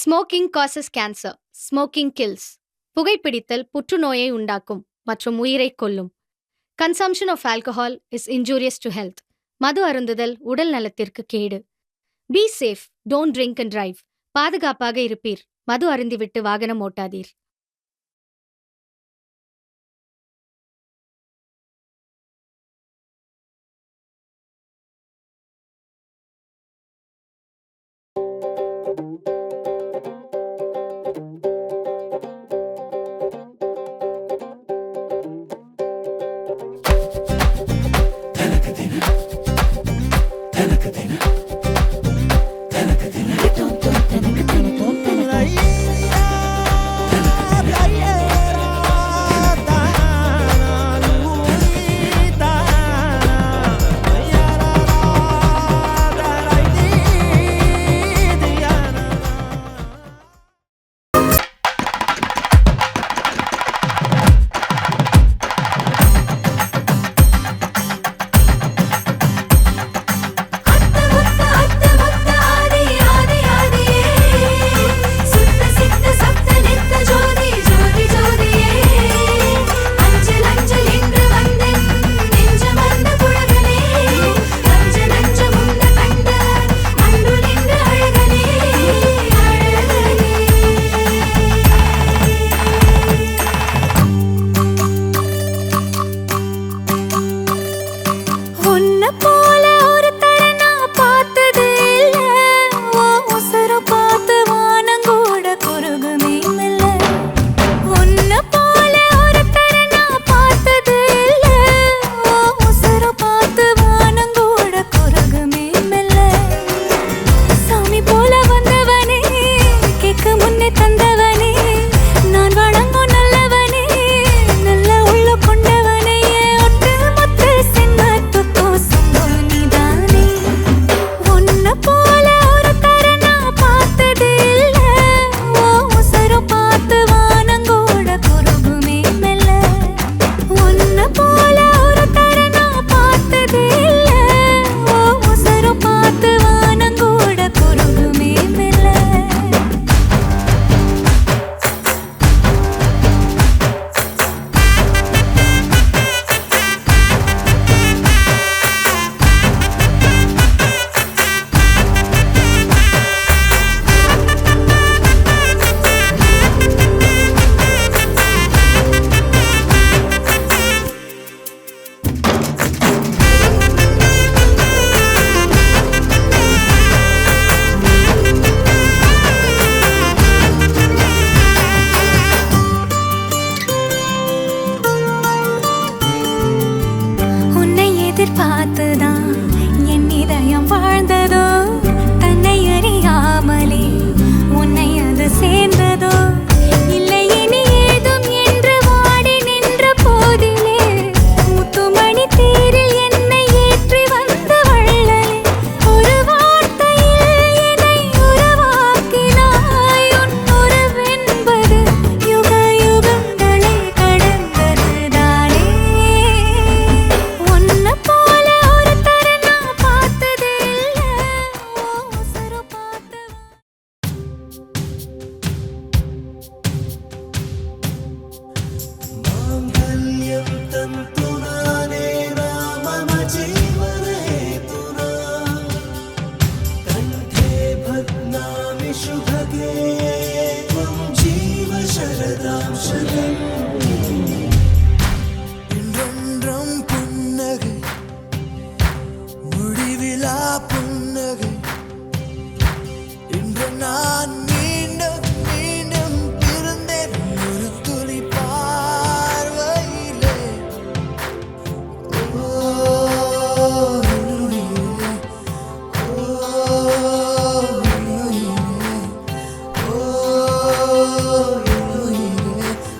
Smoking causes cancer. Smoking kills. புகைப்பிடித்தல் புற்றுநோயை உண்டாக்கும் மற்றும் உயிரைக் கொல்லும். Consumption of alcohol is injurious to health. மது அருந்துதல் உடல் நலத்திற்கு கேடு. Be safe, don't drink and drive. பாதுகாப்பாக இருப்பீர். மது அருந்திவிட்டு வாகனம் ஓட்டாதீர்.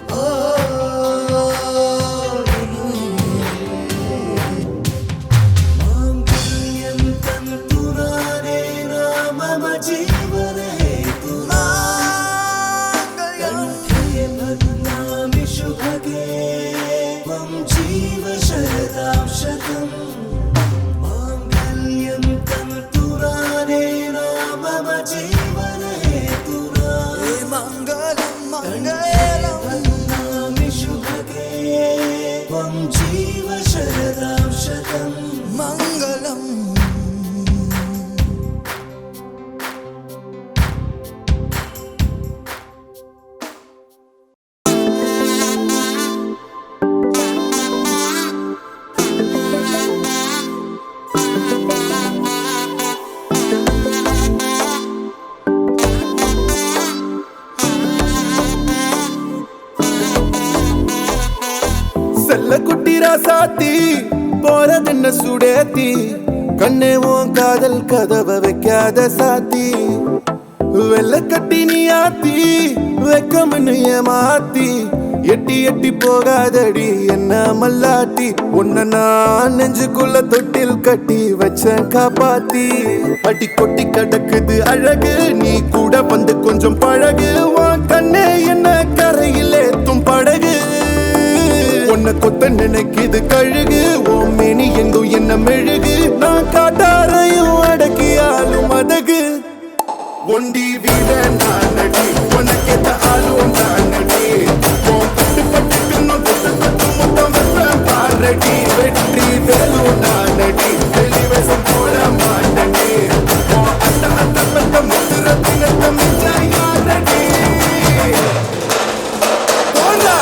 Oh ராசாத்தி போறதென்ன சுடேத்தி கண்ணே உன் காதல் கதவை வைக்காத சாத்தி வெள்ள கட்டி நீ ஆத்தி வெக்கம்னு ஏமாத்தி எட்டி எட்டி போகாதடி என்ன மல்லாட்டி உன்ன நான் நெஞ்சுக்குள்ள தொட்டில் கட்டி வச்ச காப்பாத்தி அடி கொட்டி கிடக்குது அழகு நீ கூட வந்து கொஞ்சம் பழகு உன் கண்ணே என்ன கரையில் ஏத்தும் படகு உன்னை கொத்த நினைக்குது கழுகு உன் மேனி எங்கும் என்ன மெழுகு நான் காட்டாரையும் அடக்கியாலும் அதகு ஒண்டி வீட நான் நடி உனக்கேத்த ஆளும் நான் நடி பட்டு பட்டுக்கணும் தொட்டு முத்தம் வெப்பம் பாரடி வெற்றி வேலும் நான் நடி வெளிவசம் போட மாட்டடி அத்த அத்த பத்த முத்துரத்தினத்த மிச்ச யாரடி போனா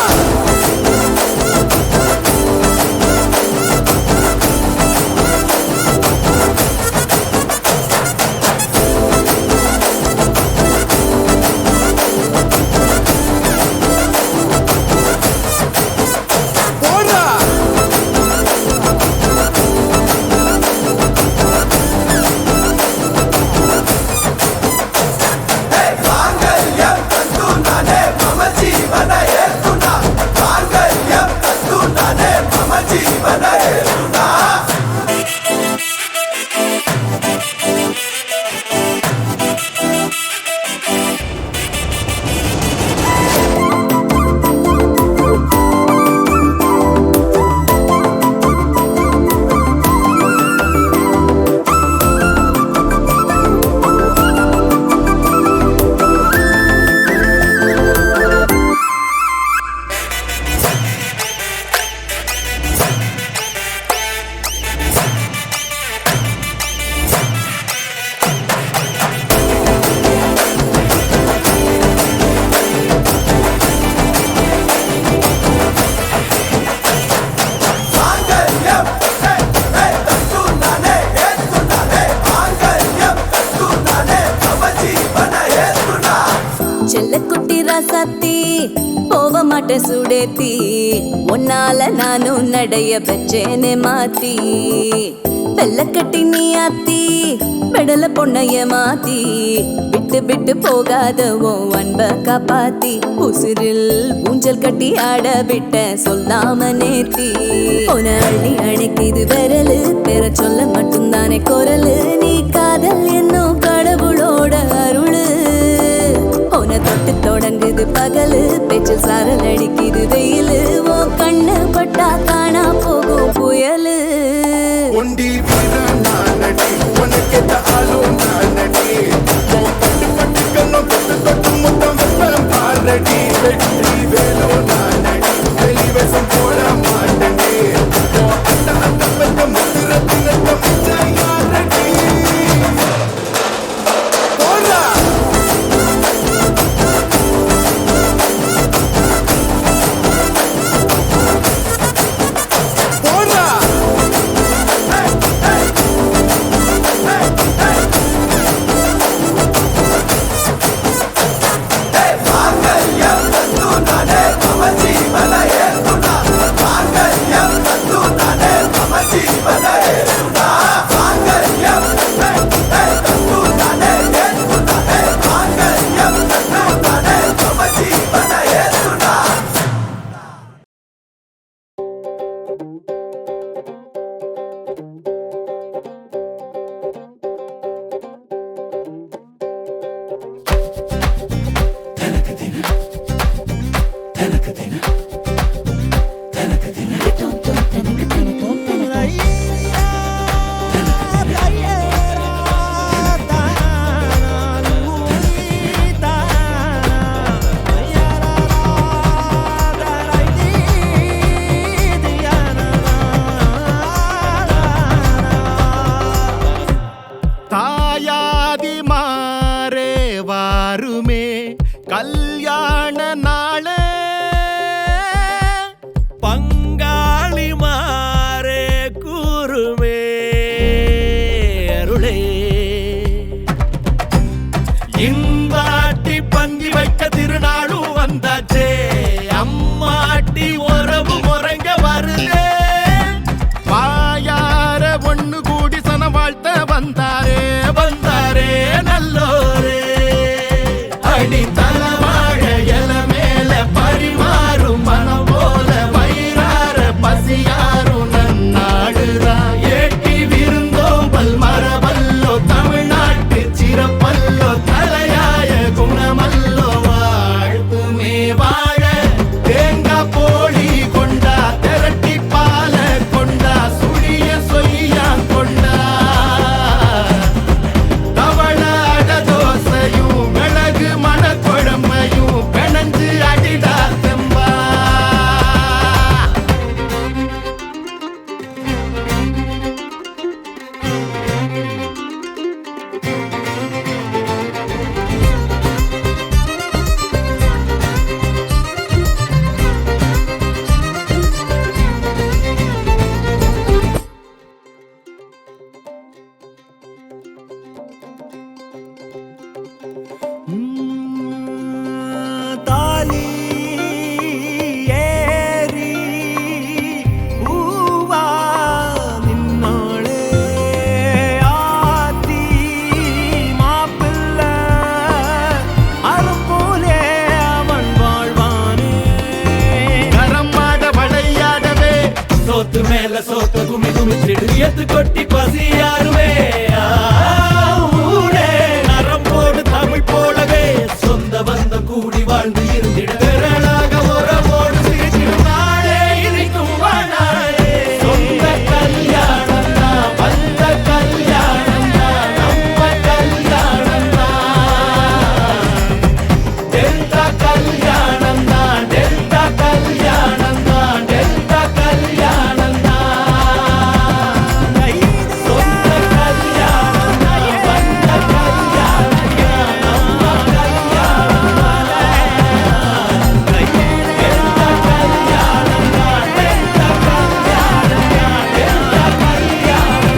செல்லக்குட்டி ராசாத்தி போக மாட்ட சுடேத்தி உன்னால நானும் நடைய பெற்றேனே மாத்தி வெள்ளக்கட்டி நீ ஆத்தி பெடல பொண்ணைய மாத்தி விட்டு விட்டு போகாத உன் அன்ப காப்பாத்தி உசிரில் ஊஞ்சல் கட்டி ஆட விட்ட சொல்லாம நேத்தி உன அள்ளி அணைக்குது விரலு பெற சொல்ல மட்டும்தானே குரலு நீ காதல் என்னும் கடவுளோட அருளு உன தொட்டு தொடங்குது பகலு பேச்சு சாரல் அடிக்குது வெயிலு ஓ கண்ணு பட்டா காணா போகும் புயலு ஒண்டி வீர நான் நடி உனக்கேத்த ஆளும் நான் நடி பட்டு பட்டுக்கணும் தொட்டு தொட்டு முத்தம் வெப்பம் பாரடி வெற்றி வேலும் நான் நடி வெளிவசம் போட மாட்டடி அத்த அத்த பெத்த முத்துரத்தினத்த மிச்ச யாரடி போடா கல்யாண நாள பங்காளி மாறே கூறுமே அருளே இந்தாட்டி பங்கி வைக்க திருநாளும் வந்தாச்சே அம்மாட்டி உறவு முறைங்க வருதே அடி தலவாழ இல மேல பரிமாறும் மனம் போல வயிறார பசியாரும் நன்னாடுதான் ஏட்டி விருந்தோம்பல் மரபல்லோ தமிழ்நாட்டு சிறப்பல்லோ தலையாய குணமல்லோ வாழ்த்துமே வாழ தேங்காய் போலி கொண்டா திரட்டி பால கொண்டா சுழிய சொய்யா கொண்டா தவள அட தோசையும் மிளகு மணக்குழம்பையும் பிணைஞ்சு அடிடா தெம்பா தாலி ஏறி பூவா நின்னோளே ஆத்தி மாப்பிள்ள அரும்போலே அவன் வாழ்வானே கரம்மாட வளையாடவே சோத்து மேல சோத்த குமி குமிச்சிடு எத்து கொட்டி பசியாருவே ஊரே நரம்போடு தமிழ் போலவே சொந்த பந்தம் கூடி வாழ்ந்து இருந்திட விரலாக உறவோடு சிரித்திடும் நாளே இனிக்கும் வாழாயே சொந்த கல்யாணம் தான் வந்த கல்யாணம் தான் நம்ம கல்யாணம் தான் டெல்டா கல்யாணம் தான் டெல்டா கல்யாணம் தான் டெல்டா கல்யாணம் தான் சொந்த கல்யாணம் தான் வந்த கல்யாணம் தான் நம்ம கல்யாணம் தான் டெல்டா கல்யாணம் தான் டெல்டா கல்யாணம் தான் டெல்டா கல்யாணம்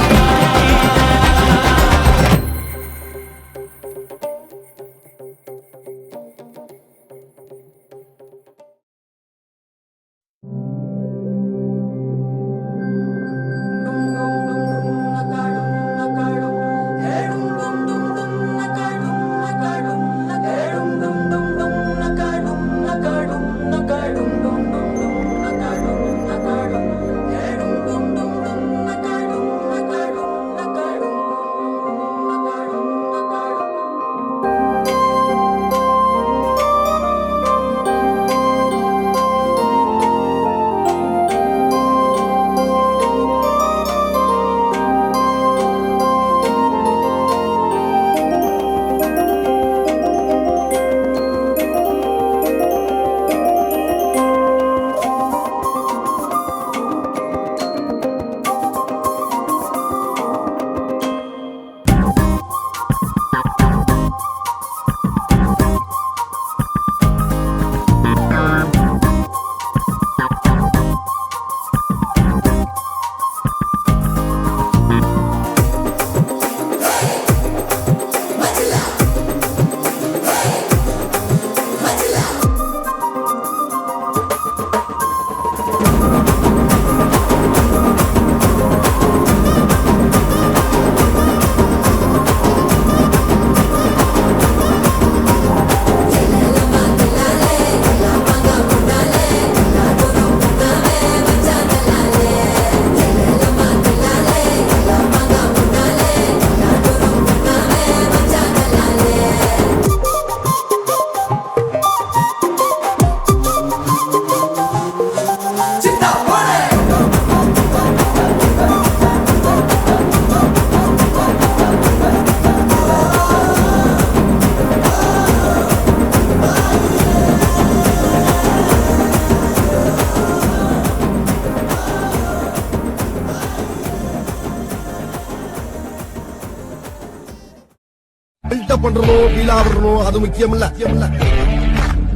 பண்றணும் ஃபீல் ஆவறணும் அது முக்கியம் இல்ல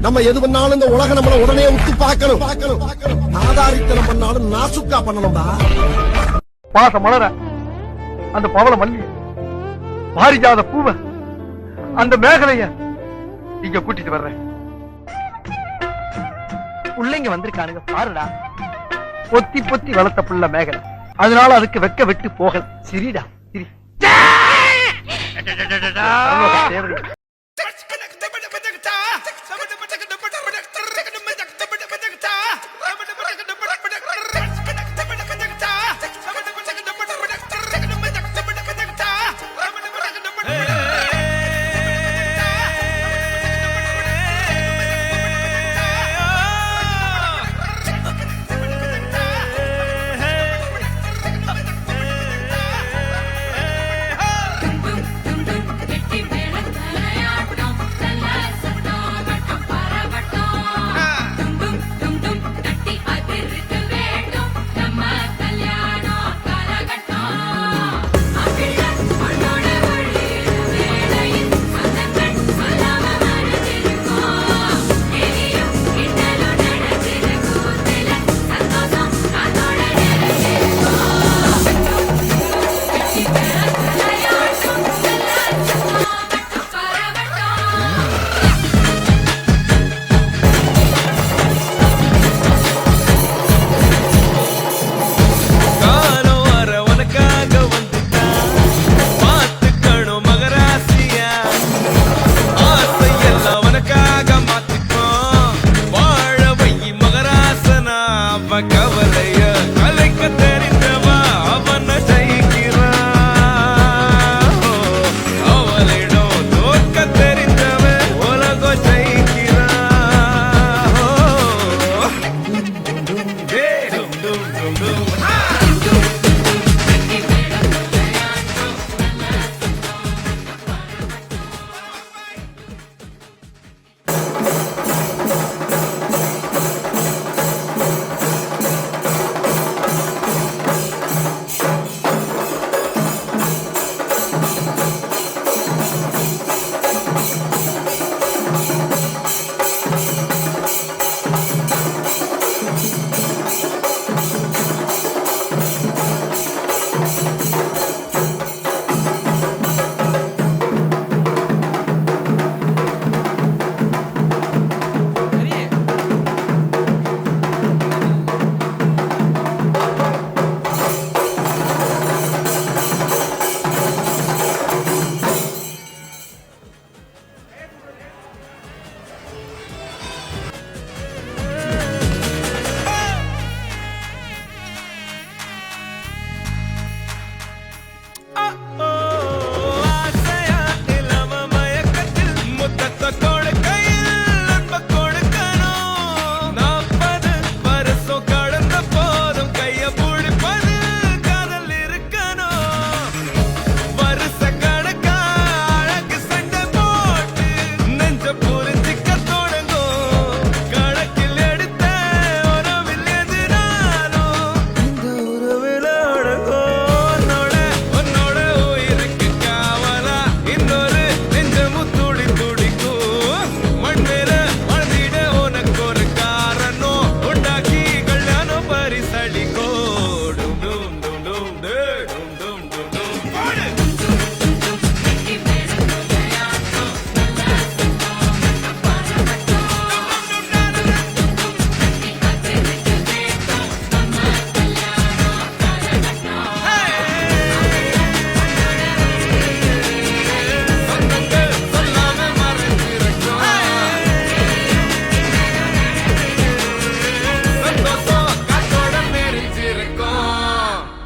நம்ம எது பண்ணாலும் இந்த உலக நம்மள உடனே உத்து பார்க்கணும் ஆதாரித்தனம் பண்ணாலும் நாசுக்கா பண்ணணும்டா பாச மலர அந்த பவள மல்லி பாரிஜாத பூவ அந்த மேகலைய இங்க கூட்டிட்டு வர்றேன். பிள்ளைங்க வந்திருக்கானுங்க பாருடா. பொத்தி பொத்தி வளர்த்த புள்ள மேகலை, அதனால அதுக்கு வெக்க விட்டு போகல. சிரிடா சிரி.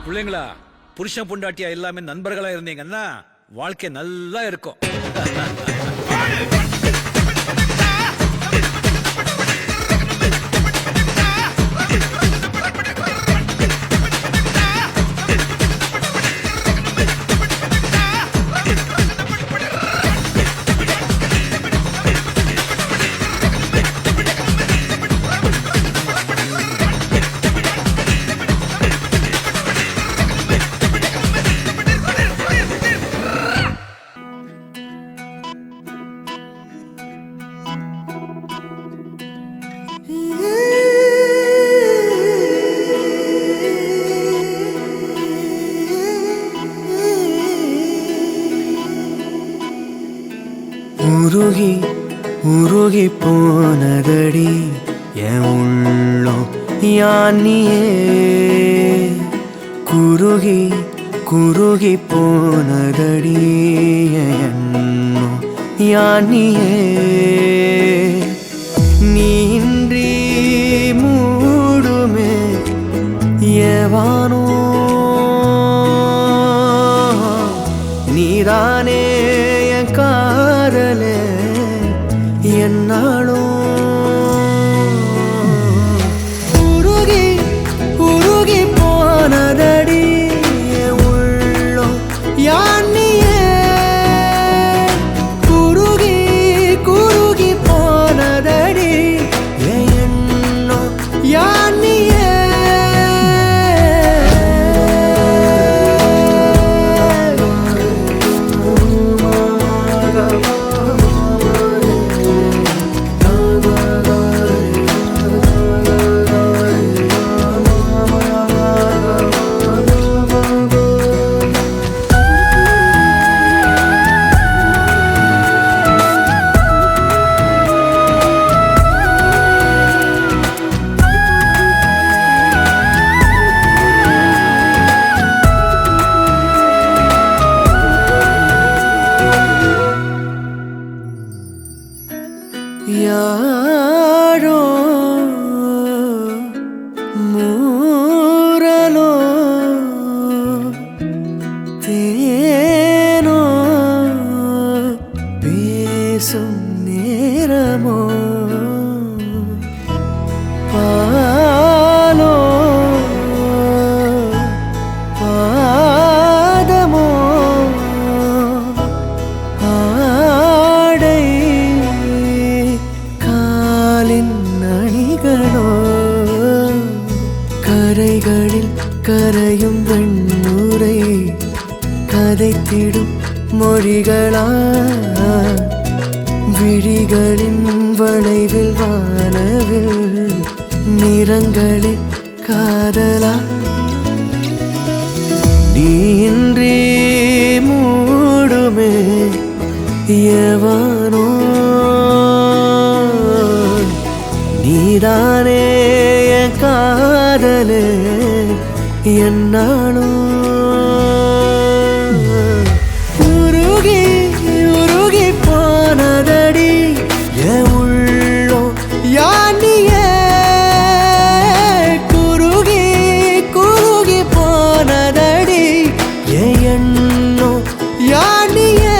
பிள்ளைங்களா புருஷன் பொண்டாட்டியா எல்லாமே நண்பர்களா இருந்தீங்கன்னா வாழ்க்கை நல்லா இருக்கும். உருகி உருகி போனதடி என் உள்ளம் யானியே குருகி குருகி போனதடி என் எண்ணம் யானியே நீன்றி மூடுமே ஏவானோ நீதானே என் காதலே என்னாலும் உருகி உருகி போனதடி என் உள்ளம் யானியே குருகி குருகி போனதடி என் எண்ணம் யானியே யாரோ மூரலோ தேனோ பேசும் நேரமோ பாலோ பாதமோ ஆடை காலின் அணிகளோ கரைகளில் கரையும் வெண்ணுரை கதைத்திடும் மொழிகளா விழிகளின் வளைவில் வானவில் நிறங்களில் காதலா நீன்றி மூடுமே எவனோ நீதானே என் காதலே என்னாலும் உருகி உருகி போனதடி என் உள்ளம் யானியே குருகி குருகி போனதடி என் எண்ணம் யானியே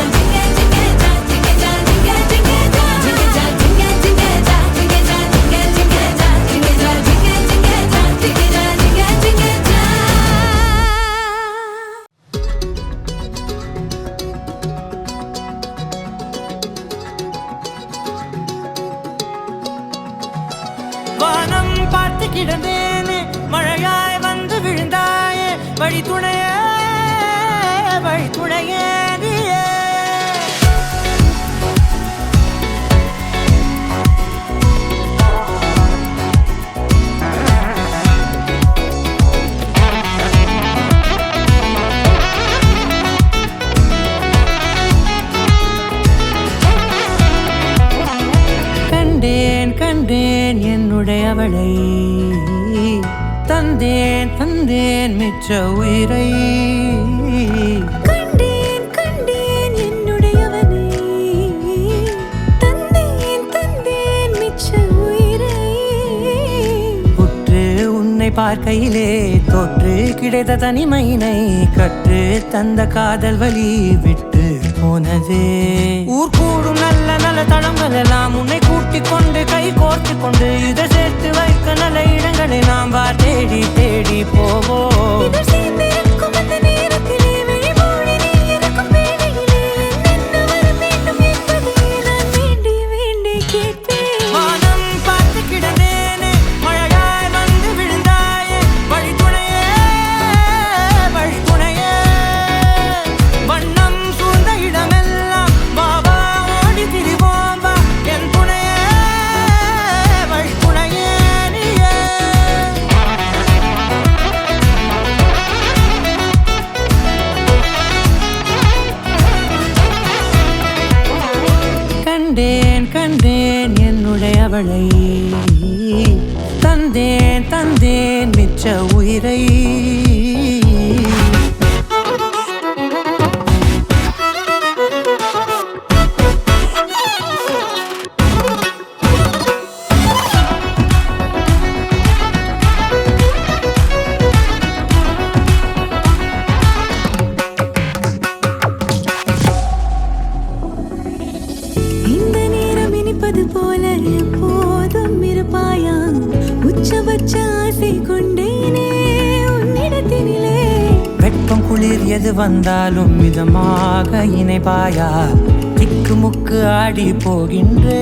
வானம் பார்த்து கிடந்தேனே மழையாய் வந்து விழுந்தாயே வழி துணையே நீயே கண்டேன் என்னுடையவளை தந்தேன் மிச்ச உயிரை கண்டேன் என்னுடையவனை தந்தேன் மிச்ச உயிரை உற்று உன்னை பார்க்கையிலே தொற்று கிடைத்த தனிமையினை கற்று தந்த காதல் வழி விட்டு போனதே ஊர் கூடும் நல்ல நல்ல தளங்கள் எல்லாம் உன்னை கூட்டிக் கொண்டு கை கோர்த்து கொண்டு இதை சேர்த்து வைக்க நல்ல இடங்களை நாம் வா தேடி தேடி போவோம் சேர்ந்திருக்கும் அந்த நேரத்திலே விழிமூடி நீ இருக்கும் வேளையிலே என்ன வர வேண்டும் என்பதை நான் வேண்டி கேட்பேன் வானம் பார்த்து கிடந்தேனே மழையாய் வந்து விழுந்தாயே வழி துணையே வண்ணம் சூழ்ந்த இடமெல்லாம் பாபா ஓடி திரிவோம் வா என் துணையே வழி துணையே நீயே கண்டேன் என்னுடையவளை தந்தேன் மிச்ச உயிரை இந்த நேரம் இனிப்பது போல எப்போதும் இருப்பாயா உச்சபட்ச ஆசை கொண்டேனே உன்னிடத்தினிலே வெப்பம் குளிர் எது வந்தாலும் மிதமாக இணைப்பாயா திக்கு முக்கு ஆடி போகின்றே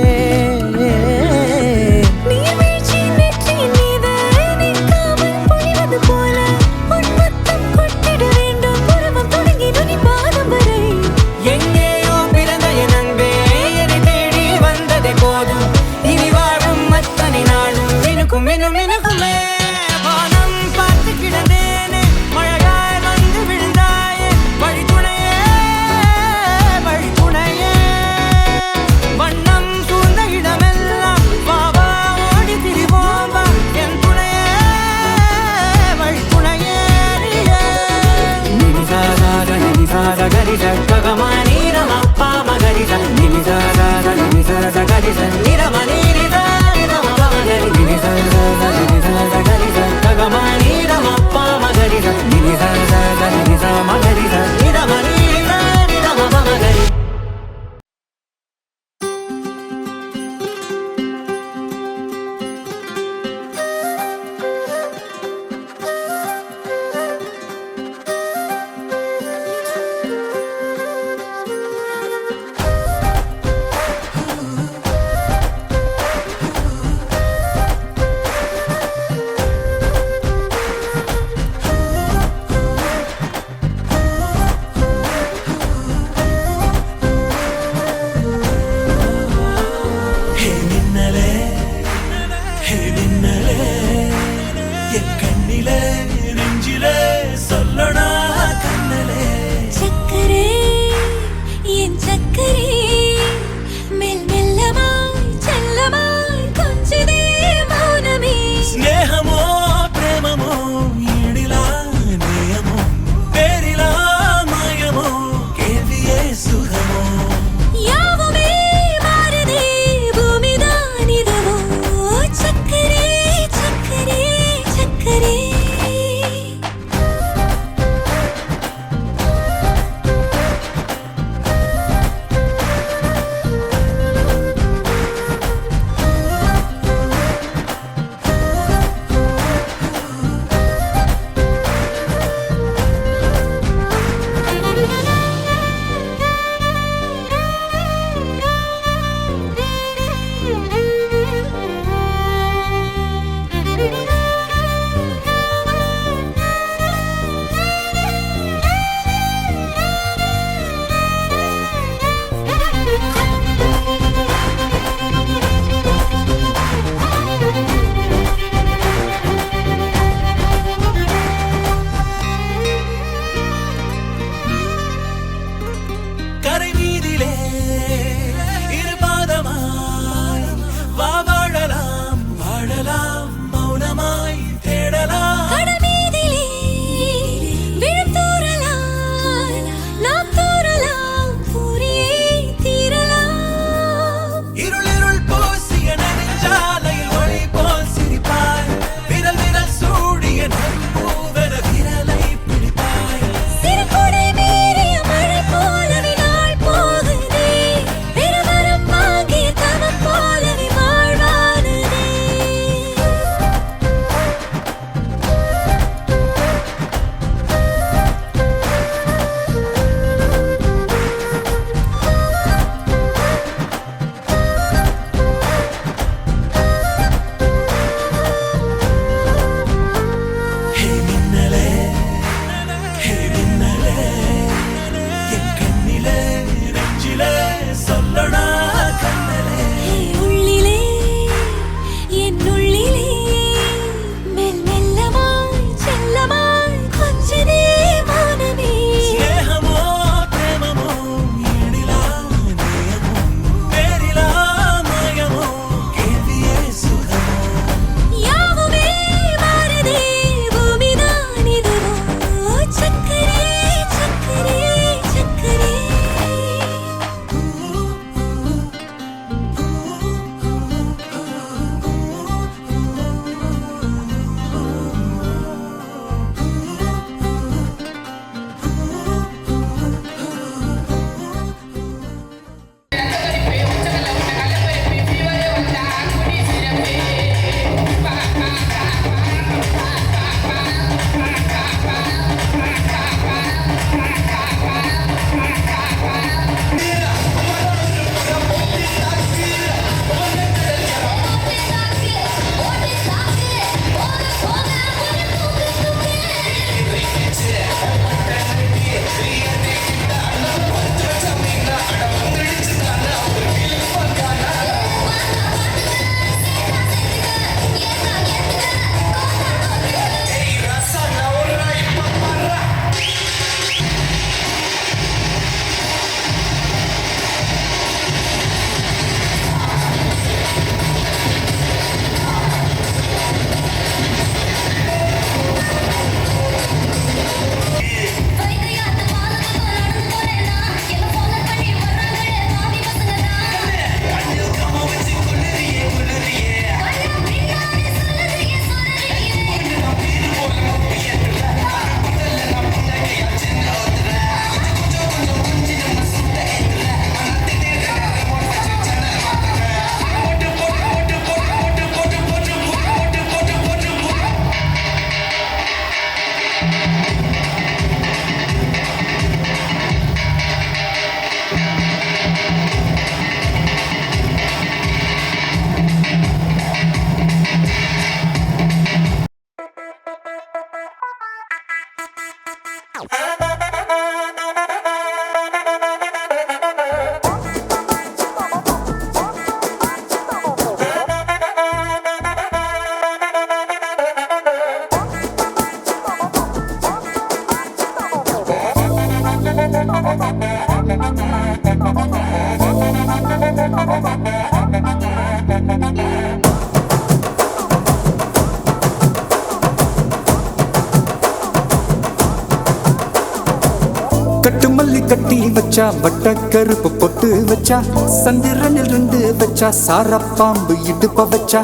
கட்டு மல்லி கட்டி வச்சா வட்ட கருப்பு பொட்டு வச்சா சந்திரனில் 2 வச்சா சார பாம்பு இடுப்ப வச்சா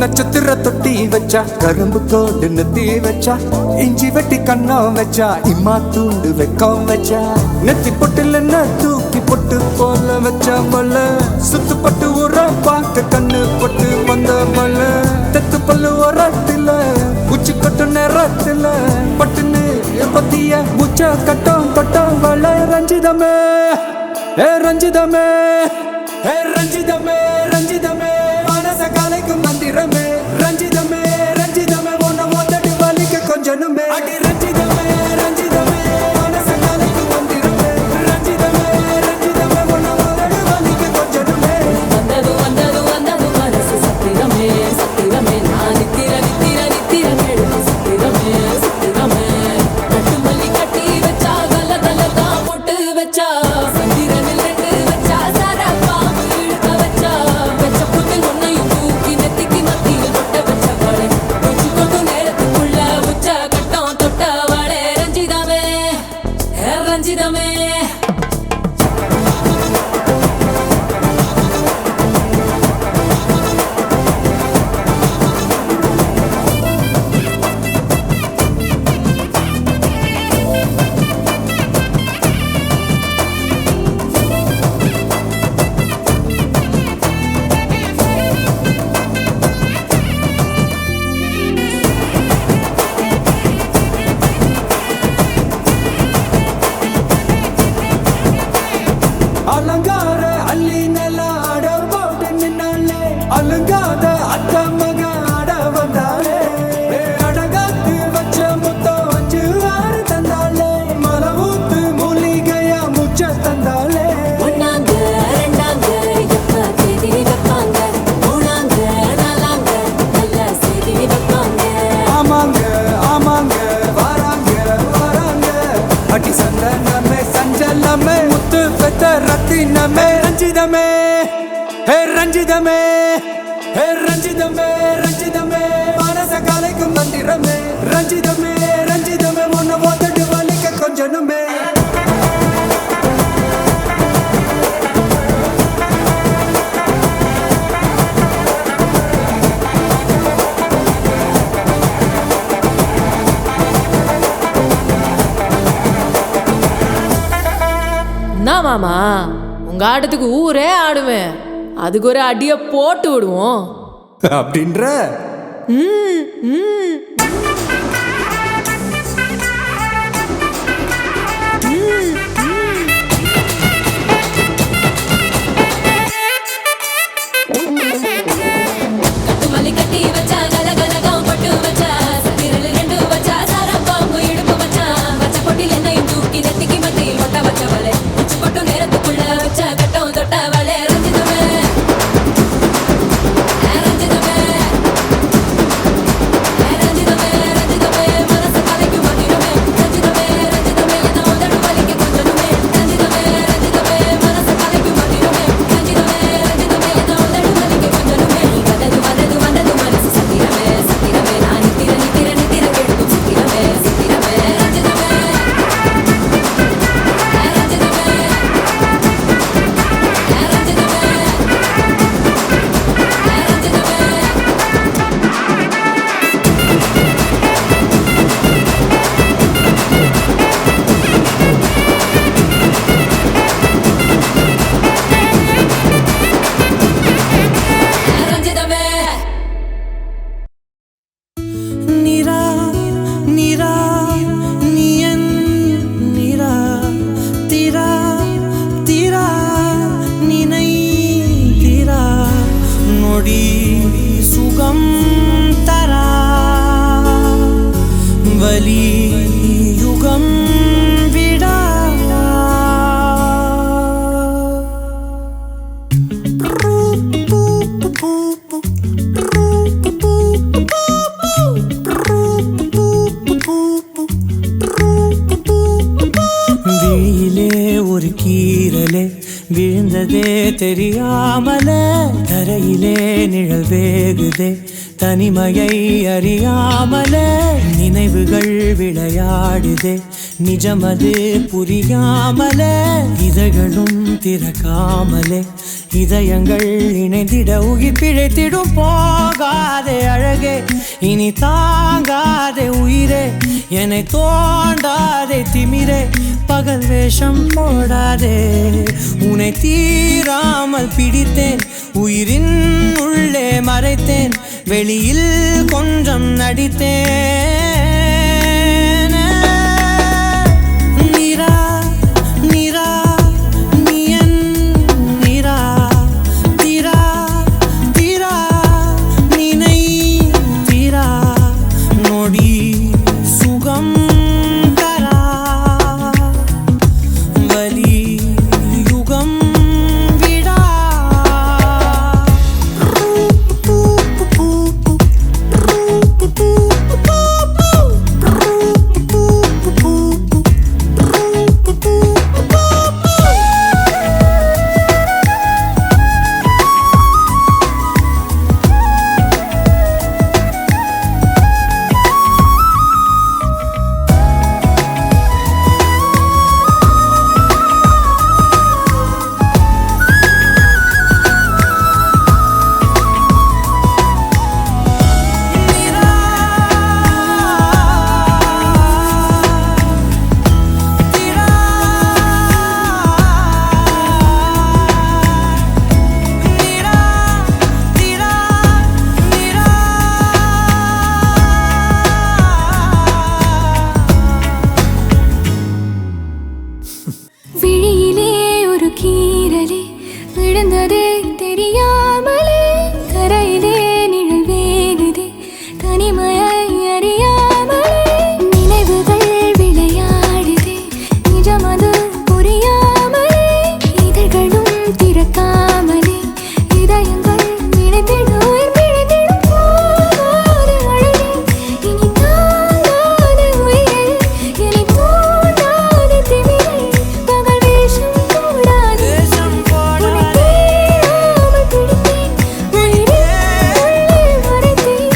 நட்சத்திர தொட்டி வச்சா கரும்பு தோடு நெத்தி வச்சா இஞ்சி வெட்டி கண்ணம் வச்சா இம்மா தூண்டு வெக்கம் வச்சா நெத்தி பொட்டுல தூக்கி பொட்டு போல வச்சா மல்ல சுத்து பட்டு உர பார்க்க கண்ணு பொட்டு வந்த மல்ல தெத்து பல்லு உரத்துல உச்சி கொட்டு நேரத்துல பட்டுன்னு பத்திய முச்ச கட்டம் கட்டம் வள ரஞ்சிதமே ரஞ்சிதமே ரஞ்சிதமே ரஞ்சிதமே மனச கலைக்கும் மந்திரமே ரஞ்சிதமே ரஞ்சிதமே ஒன்ன ஓதட்டு வலிக்க கொஞ்சனுமே அடி ரஞ்சிதமே ரஞ்சிதமே மனச கலைக்கும் மந்திரமே ரஞ்சிதமே ரஞ்சிதமே ஒன்ன ஓதட்டு வலிக்க கொஞ்சனுமே வந்தது வந்தது வந்தது மனசு சத்திரமே சத்திரமே நான் நித்திர நித்திர நித்திர கேடு சத்திரமே சத்திரமே கட்டு மல்லி கட்டி வச்சா கல கல தான் போட்டு வச்சா சந்திரனில் 2 வச்சா சாரா பாம்பு இழுக்க வச்சா வச்ச புட்டு ஒன்னையும் தூக்கி நெத்திக்கு மத்தியில் தொட்ட வச்ச வாழை வச்சு கொண்டு நேரத்துக்குள்ள உச்ச கட்டம் தொட்ட வாழை ரஞ்சிதமே ரஞ்சிதமே அலங்கார அள்ளி நில ஆட போட்டு நின்னாலே அலங்காத அத்த மக ஆட வந்தாலே அடகாத்து வச்ச முத்தம் 5 6 தந்தாலே மலை ஊத்து மூலிகையா முச்ச தந்தாலே ஒன்னாங்க ரெண்டாங்க எப்ப தேதி வைப்பாங்க மூணாங்க நாலாங்க நல்ல செய்தி வைப்பாங்க ஆமாங்க ஆமாங்க வராங்க வராங்க அடி சந்தனமே சஞ்சலமே முத்து பெத்த ரத்தினமே ரஞ்சிதமே ரஞ்சிதமே ரஞ்சிதமே ரஞ்சிதமே மனச கலைக்கும் மந்திரமே ரஞ்சிதமே ரஞ்சிதமே ஒன்ன ஓதட்டு வலிக்க கொஞ்சனுமே என்ன மாமா உங்க ஆட்டத்துக்கு ஊரே ஆடுவேன் அதுக்கு ஒரு அடிய போட்டு விடுவோம் அப்படின்ற கட்டு மல்லி கட்டி வச்சா கல கலகம் பட்டு வச்சா சந்திரனில் 2 வச்சா சாரா பாம்பு இடுப்பு வச்சா வச்ச பொட்டில் என்னையும் தூக்கி நெத்திக்கு மத்தியில் ஒட்ட வச்ச வலை உச்சி கொட்டு நேரத்துக்குள்ள வச்ச கட்டம் தொட்ட வலை ரஞ்சிதமே ரஞ்சிதமே ரஞ்சிதமே ரஞ்சிதமே மனசு கலைக்கும் மந்திரமே ரஞ்சிதமே ரஞ்சிதமே என்ன உதடு வலிக்க கொஞ்சனுமே ரஞ்சிதமே ரஞ்சிதமே மனசு கலைக்கும் மந்திரமே ரஞ்சிதமே ரஞ்சிதமே என்ன உதடு வலிக்க கொஞ்சனுமே வந்தது வந்தது வந்தது மனசு சத்திரமே சத்திரமே நான் நித்திர நித்திர நித்திர கேட்கும் சத்திரமே சத்திரமே ரஞ்சிதமே ரஞ்சிதமே ரஞ்சிதமே நிரா நிரா நியன் நிரா திரா திரா நினை திரா நொடி சுகம் தரா வலி யுகம் விடா விழியிலே ஒரு கீரலே விழுந்ததே தெரியாமல தரை தரையிலே நிழல் வேகுதே தனிமையை அறியாமலே நினைவுகள் விளையாடுதே நிஜமது புரியாமலே இதழ்களும் திறக்காமலே இதயங்கள் இணைந்திட உயிர் பிழைத்திடும் போகாதே அழகே இனி தாங்காதே உயிரே என்னை தோண்டாதே திமிரே பகல் வேஷம் போடாதே உன்னை தீராமல் பிடித்தேன் உயிரின் உள்ளே மறைத்தேன் வெளியில் கொஞ்சம் நடித்தேன் நீரா நீரா நீயன் நீரா தீரா தீரா நீனை தீரா நொடி சுகம் தரா வலி யுகம் விடா விழியிலே ஒரு கீறலே விழுந்ததே தெரியாமலே தரையிலே நிழல் வேகுதே தனிமையை அறியாமலே நினைவுகள் விளையாடுதே நிஜமது புரியாமலே இதழ்களும் திறக்காமலே இதயங்கள் இணைந்திட உயிர் பிழைத்திடும் போகாதே அழகே இனி தாங்காதே உயிரே என்னை தோண்டாதே திமிரே பகல் வேஷம் போடாதே உன்னை தீராமல் பிடித்தேன் உயிரின் உள்ளே மறைத்தேன்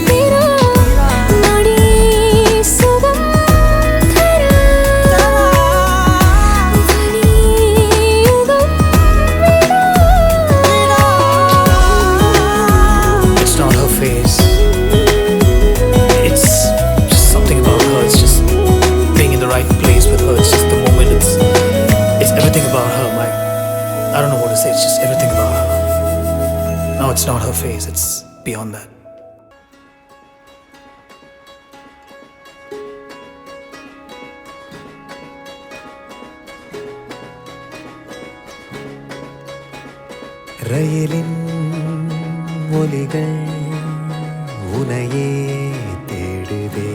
இனிதான் நொடி சுகம் தரா வலி யுகம் It's not her face. It's just something about her. It's just being in the right place with her. It's just the moment. It's everything about her. I don't know what to say. It's just everything about her. No, it's not her face. It's beyond that. ரயிலின் ஒலிகள் உனையே தேடுதே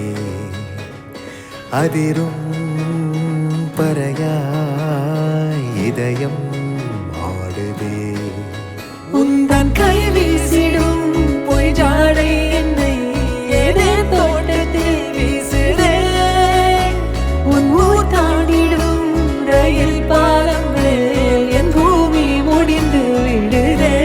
அதிரும் பறையாய் இதயம் ஆடுதே உந்தன் கை வீசிடும் பொய் ஜாடை என்னை ஏதே தோட்டத்தில் வீசுதே உன் ஊர் தாண்டிடும் ரயில் பாலம் மேல் என் பூமி முடிந்து விடுதே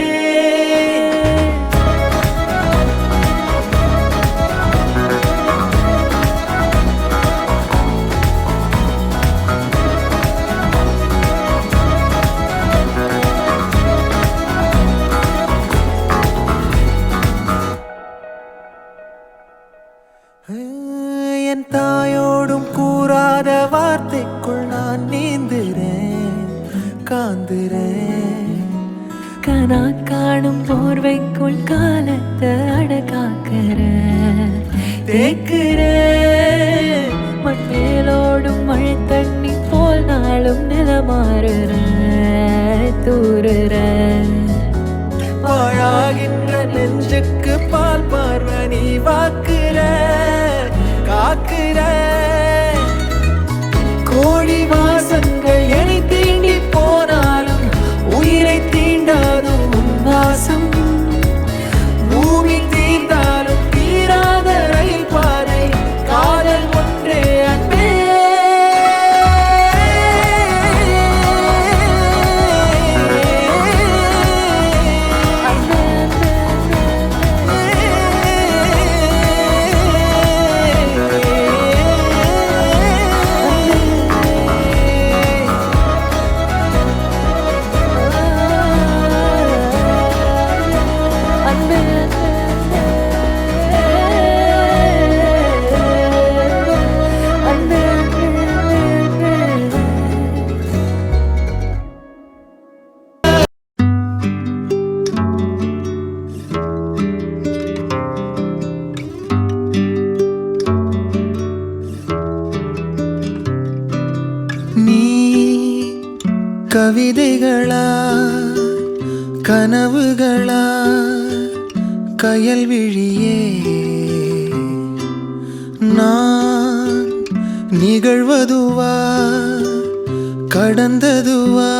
என் தாயோடும் கூறாத வார்த்தைக்குள் நான் நீந்துறேன் காந்துறேன் கனா காணும் போர்வைக்குள் காலத்தை அடக்காக்கிற தேக்குற மண்ணேலோடும் மழை தண்ணி போல் நாளும் நிலமாறுற தூறுற பாழாகின்ற நெஞ்சுக்கு பால் பார்வை நீ வாக்குற காக்குற கோடி வாசங்கள் என்னை தீண்டி போனாலும் உயிரை தீண்டாதும் உன் நீ கவிதைகளா கனவுகளா கயல்விழியே நான் நிகழ்வதுவா கடந்ததுவா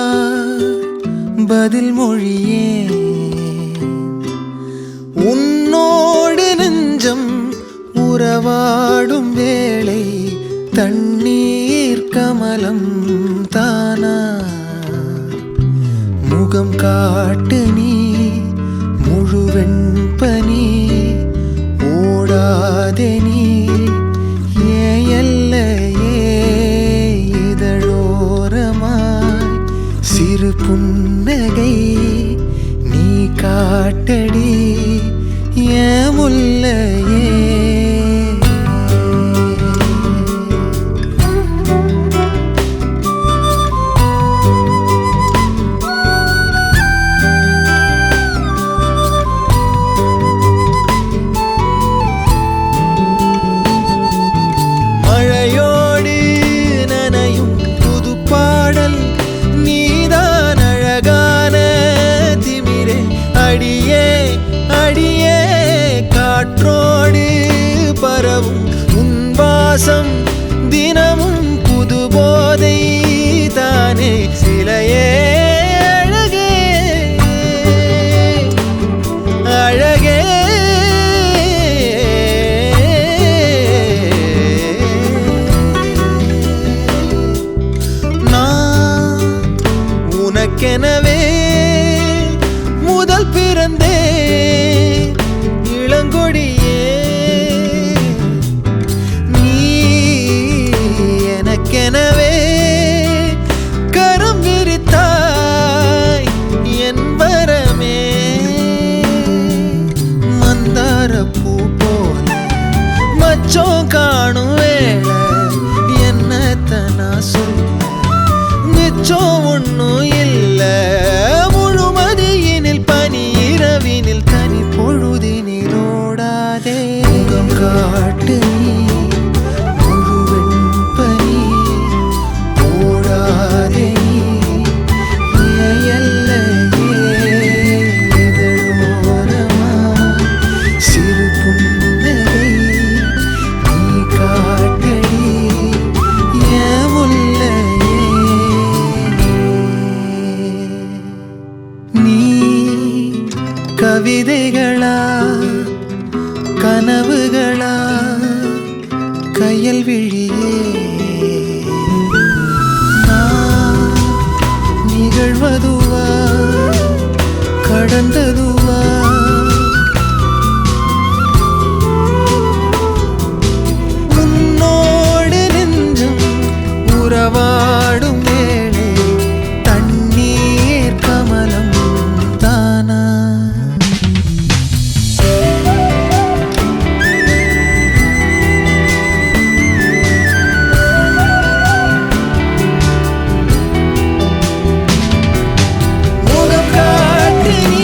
பதில் மொழியே உன்னோடு நெஞ்சம் உறவாடும் வேளை தண்ணீர் கமலம் தானா முகம் காட்டு நீ முழுவெண் பனி ஓடாதே நீ ஏல்லையே இதழோரமாய் சிறு புன்னகை நீ காட்டடி ஏன் முல்லையே தினமும் புது போதை தானே சிலையே அழகே அழகே நான் உனக்கெனவே முதல் பிறந்தே இளங்கொடியே எனவே கரம் விரித்தாய் என் வரமே மந்தார பூ போல மச்சம் காணும் வேளை என்னத்தனா சொல்ல மிச்சம் ஒன்னும் இல்ல முழுமதியினில் பனி இரவினில் தனி பொழுதினில் ஓடாதே முகம் காட்டு நீ கவிதைகளா கனவுகளா கயல்விழியே நான் நிகழ்வதுவா கடந்ததுவா உன்னோடு நெஞ்சம் உறவாடும் வேளை தண்ணீர் கமலம் தானா முகம் காட்டு நீ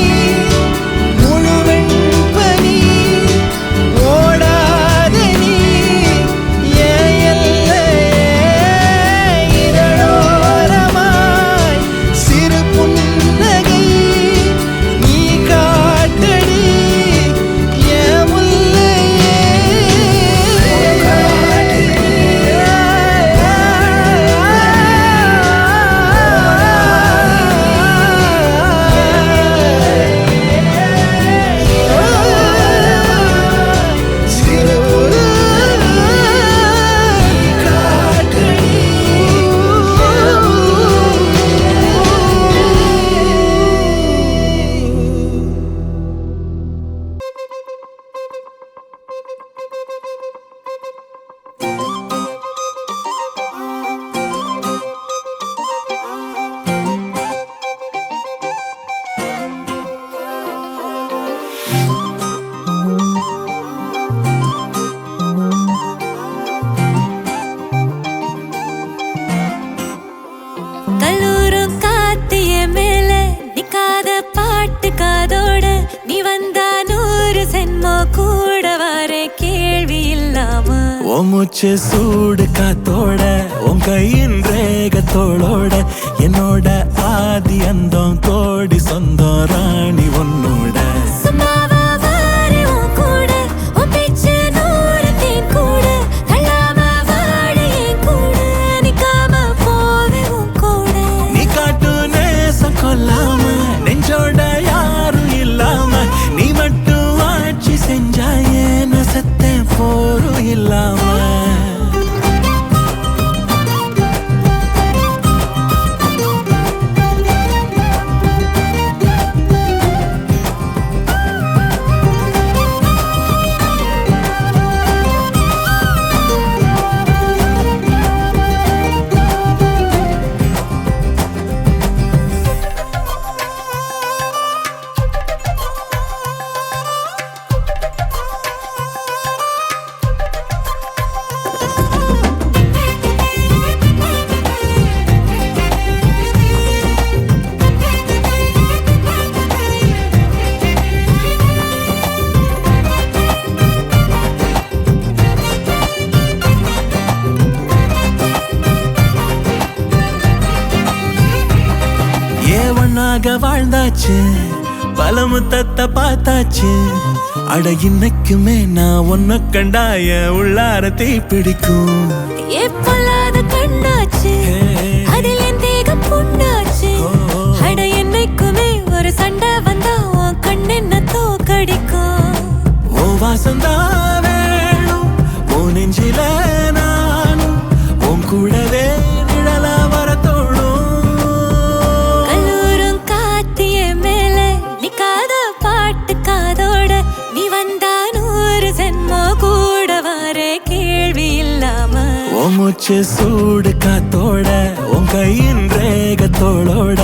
ஓ மூச்சு சூடு காத்தோட உன் கையின் ரேகத்தோளோட என்னோட ஆதி அந்தம் கோடி சொந்தம் ராணி உன்னோட சும்மாவா வாரி உன் கூட உன் பேச்சு நூறத்தின் கூட கல்லாம வாழ என் கூட நிக்காம போவே உன் கூட நீ காட்டு நேசம் கொல்லாம நெஞ்சோட யாரும் இல்லாம நீ மட்டும் ஆட்சி செஞ்சாயே நான் செத்தேன் போரும் இல்லாம வாழ்ந்தாச்சு பல முத்தத்தை பார்த்தாச்சு அட இன்னைக்குமே நான் உன்ன கண்டாய உள்ளார தீ பிடிக்கும் எப்பொல்லாத கண்ணாச்சு அதில் என் தேகம் புண்ணாச்சு அட என்னைக்குமே ஒரு சண்டை வந்தா உன் கண்ணென்ன தோக்கடிக்கும் ஓ வாசந்தா வேணும் ஓ நெஞ்சில நானும் உன் கூடவே நிழல வர தோணும் பாட்டு காதோட நீ வந்தா 100 ஜென்மோ கூட வர கேள்வி இல்லாம ஓ மூச்சு சூடு காத்தோட உன் கையின் ரேகத்தோளோட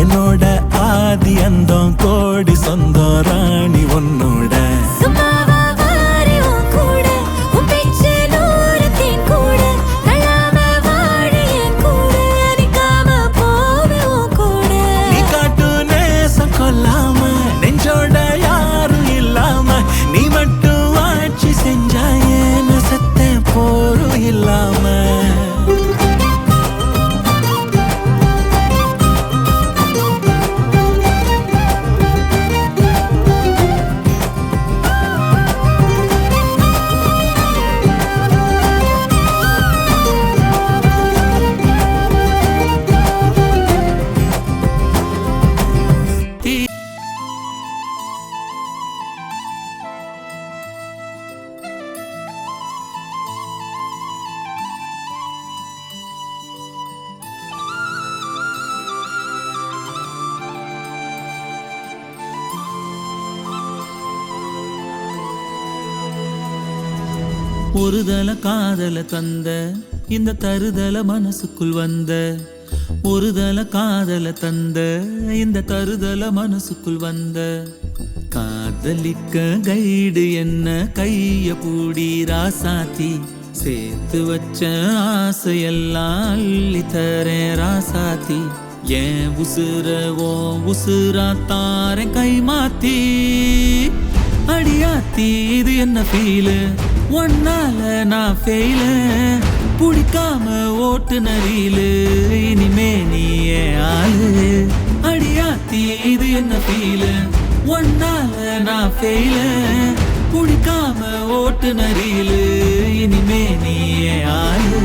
என்னோட ஆதி அந்தம் கோடி சொந்தம் ராணி உன்னோட சும்மாவா வாரி உன் கூட உன் பேச்சு நூறத்தின் கூட கல்லாம வாழ என் கூட நிக்காம போவே உன் கூட நீ காட்டு நேசம் கொல்லாம நெஞ்சோட யாரும் இல்லாம நீ மட்டும் ஆட்சி செஞ்சாயே நான் செத்தேன் போரும் இல்லாம ஒருதல காதல தந்த இந்த தருதல மனசுக்குள் வந்த ஒருதல காதல தந்த இந்த தருதல மனசுக்குள் வந்த காதலிக்க கைடு என்ன கைய பூடி ராசாத்தி சேர்த்து வச்ச ஆசையெல்லாம் அள்ளி தரேன் ராசாத்தி ஏன் உசுர ஓ உசுரா தாரேன் கை மாத்தி அடியாத்தி இது என்ன ஃபீலு ஒன்னால நான் ஃபெயிலு பிடிக்காம ஓட்டுநரிலு இனிமே நீயே ஆளு அடியாத்தி இது என்ன ஃபீலு ஒன்னால நான் ஃபெயிலு பிடிக்காம ஓட்டுநரிலு இனிமே நீயே ஆளு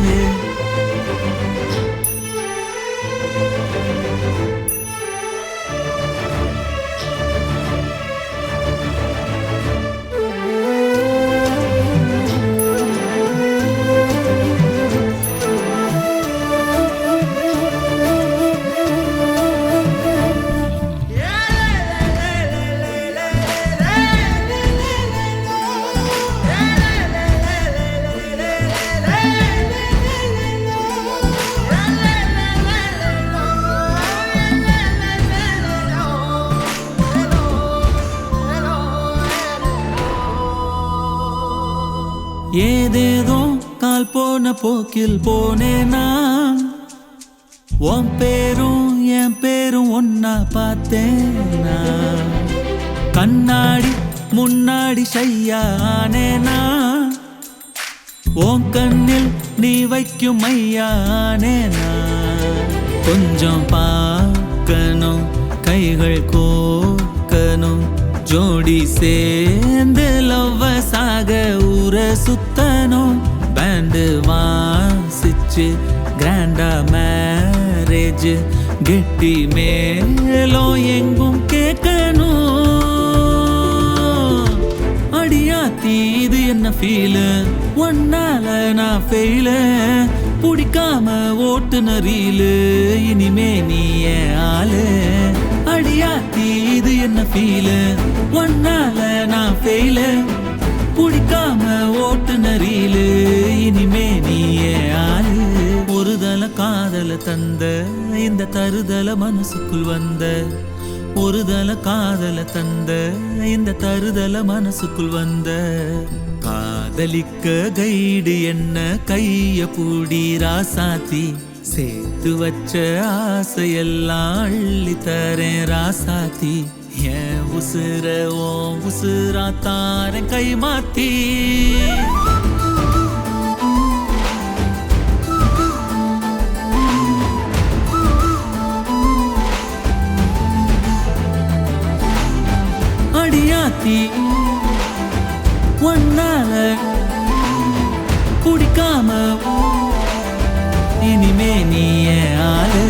ஏதேதோ கால் போன போக்கில் போனேனா உன் பேரும் என் பேரும் ஒன்னா பார்த்தேனா கண்ணாடி முன்னாடி ஷையானேனா உன் கண்ணில் நீ வைக்கும் மையானே நான். கொஞ்சம் பார்க்கணும், கைகள் கோக்கணும், ஜோடி சேர்ந்து லவ்வசாக ஊர சுத்தணும். பேண்டு வாசிச்சு கிராண்டா மேரேஜ் கெட்டி மேலும் எங்கும் கேட்கணும். அடியாத்தி இது என்ன ஃபீலு, ஒன்னால நான் ஃபெயில, பிடிக்காம ஓட்டுன ரீலு, இனிமே நீ ஏன் ஆளு. அடியாத்தி இது என்ன ஃபீலு, ஒன்னால நான் ஃபெயில, பிடிக்காம ஓட்டுன ரீலு, இனிமே நீ ஏன் ஆளு. ஒரு தல காதல தந்த இந்த தருதல மனசுக்குள் வந்த, ஒரு தல காதல தந்த இந்த தருதல மனசுக்குள் வந்த. காதலிக்க கைடு என்ன கைய பூடி ராசாத்தி, சேர்த்து வச்ச ஆசையெல்லாம் அள்ளி தரேன் ராசாத்தி. என் உசுர ஓ உசுரா தாரேன் கை மாத்தி. அடியாத்தி ஒன்னால குடிக்காம இனிமே நீ ஏன் ஆளு.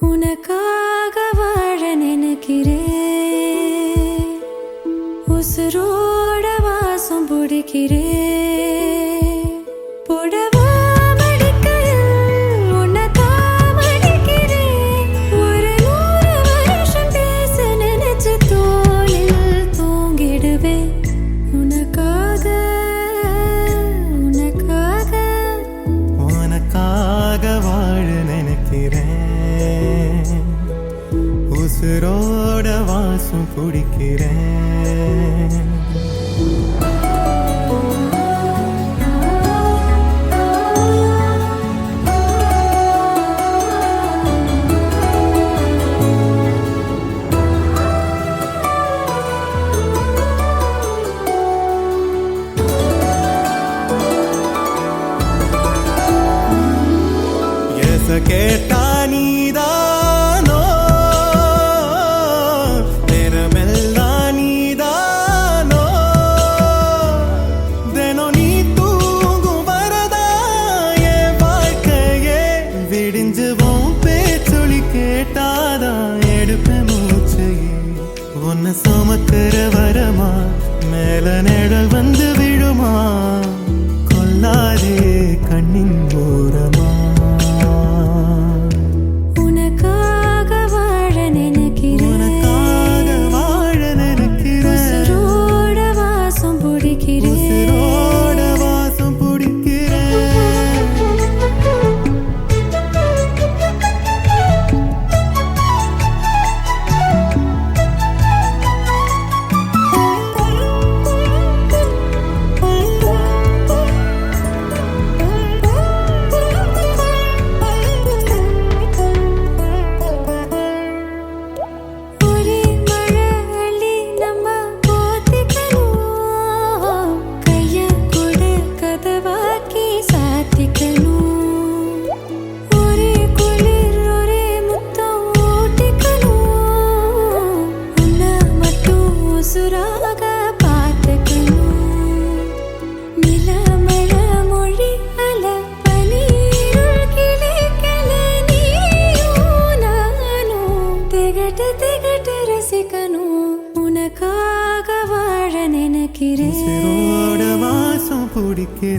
உனக்காக வாழ நினைக்கிறேன், உசுரோட வாசம் பிடிக்கிறேன். புடவா மடிக்கையில் உன்னைத்தான் மடிக்கிறேன். ஒரு 100 வருஷம் பேச நினைச்ச தோளில் தூங்கிடுவேன். உனக்காக உனக்காக உனக்காக வாழ நினைக்கிறேன், உசுரோட வாசம் பிடிக்கிறேன். கேட்டா நீதானோ, நேரமெல்லாம் நீதானோ, தினம் நீ தூங்கும் வரதா என் வாழ்க்கையே. விடிஞ்சுவோம் பேச்சொலி கேட்டாதான் எடுப்பேன் மூச்சையே. உன்னை சுமக்கிற வரமா மேல நிழல் வந்து விழுமா, கொல்லாதே கண்ணின் ஓரமா.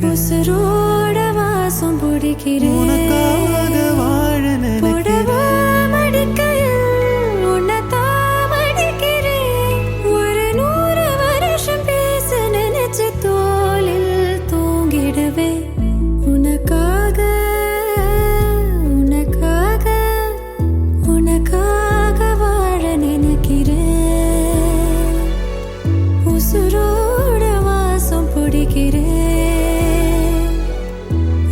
உசுரோட வாசம் பிடிக்கிறேன். உனக்காக வாழ நினைக்கிறேன். மடிக்கையில் உன்னைத்தான் மடிக்கிறேன். ஒரு 100 வருஷம் பேச நினைச்ச தோளில் தூங்கிடுவேன். உனக்காக பிடிக்கிறேன்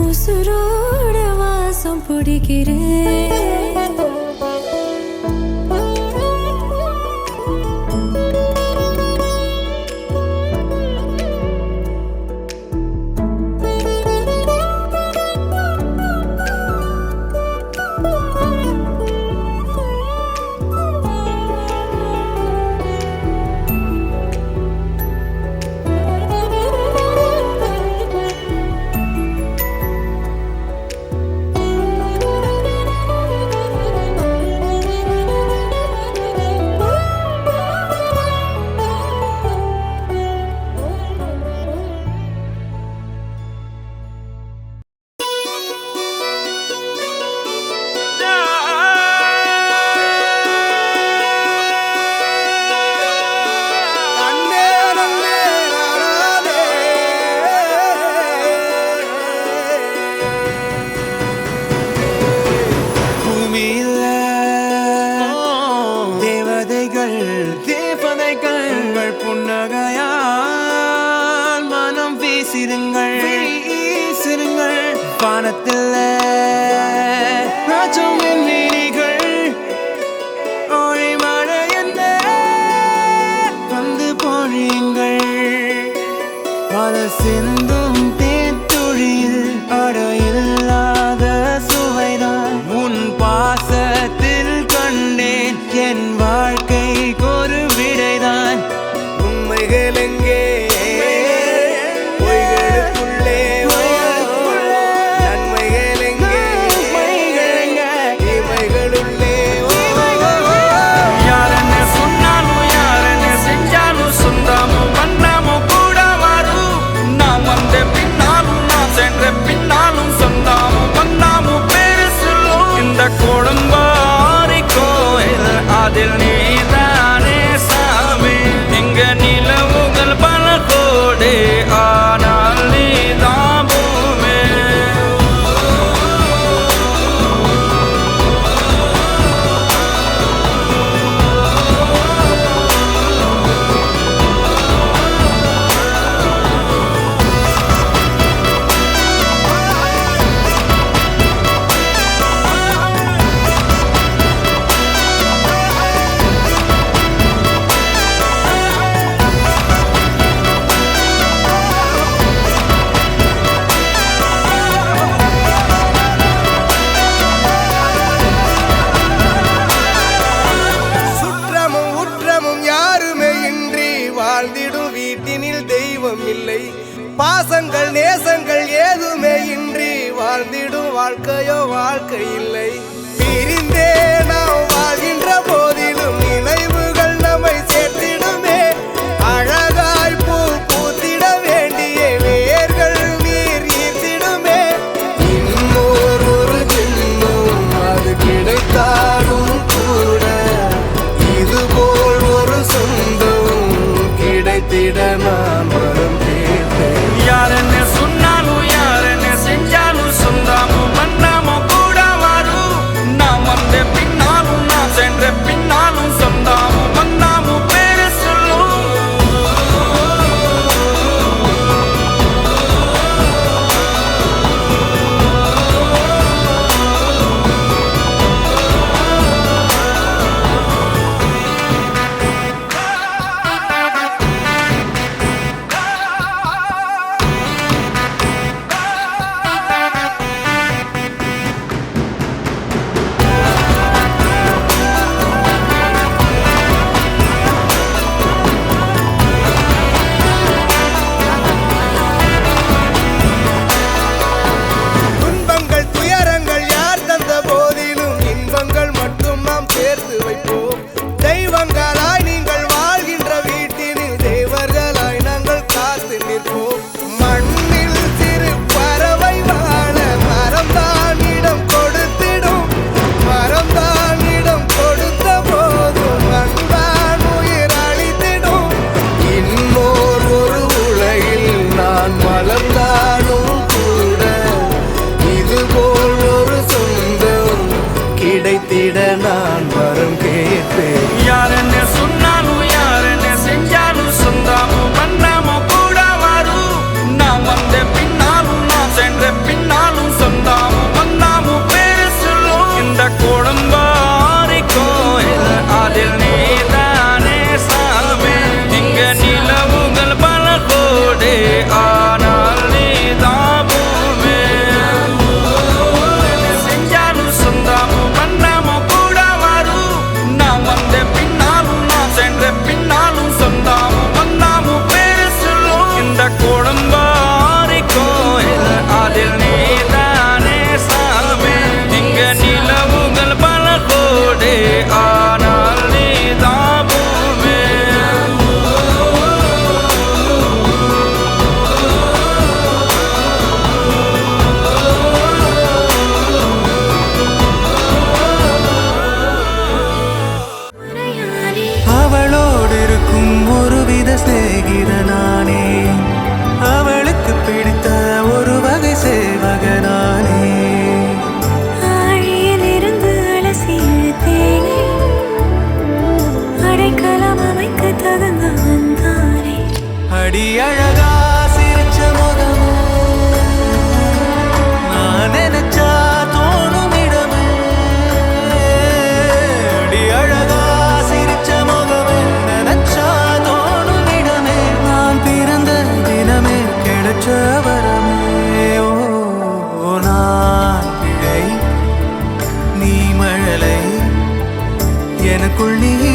உசுரோட வாசம் பிடிக்கிறேன் சிந்தும் தேத்துழியில் அடையில்லாத சுவைதான் உன் பாசத்தில் கண்டேன் என் வாழ்க்கைக்கு ஒரு விடைதான் உண்மைகள் எங்கே பொய்களுக்குள்ளே நன்மைகள் எங்கே தீமைகளுள்ளே யாரென்ன சொன்னாலும் யாரென்ன செஞ்சாலும் சொந்தாமும் வண்ணாமும் கூட வரும் நாம் வந்த பின்னாலும் நாம் சென்ற பின்னாலும் சொந்தாமும் வண்ணாமும் பேரு சொல்லும் இந்த கொடும்பாரி கோயில் அதில் நீதானே சாமி இங்க நிலவுகள் பல கோடி ஆனால் நீதான் பூமி சுற்றமும் உற்றமும் யாருமே இன்றி வாழ்ந்திடும் வீட்டினில் தெய்வம் இல்லை பாசங்கள் நேசங்கள் ஏதுமே இன்றி வாழ்ந்திடும் வாழ்க்கையோ வாழ்க்கை இல்லை பிரிந்தே நாம் வாழ்கின்ற போதிலும் நினைவுகள் நம்மை சேர்த்திடுமே அழகாய் பூ பூத்திட வேண்டிய வேர்கள் நீர் ஈர்த்திடுமே இன்னொரு ஜென்மம் அது கிடைத்தாலும் கூட இதுபோல் ஒரு சொந்தம் கிடைத்திட நான் வரம் கேட்டேன் யாரென்ன சொன்னாலும் யாரென்ன செஞ்சாலும் சொந்தாமும் வண்ணாமும் கூட வரும் நாம் வந்த பின்னாலும் நாம் சென்ற பின் கண்ணுக்குள் நீ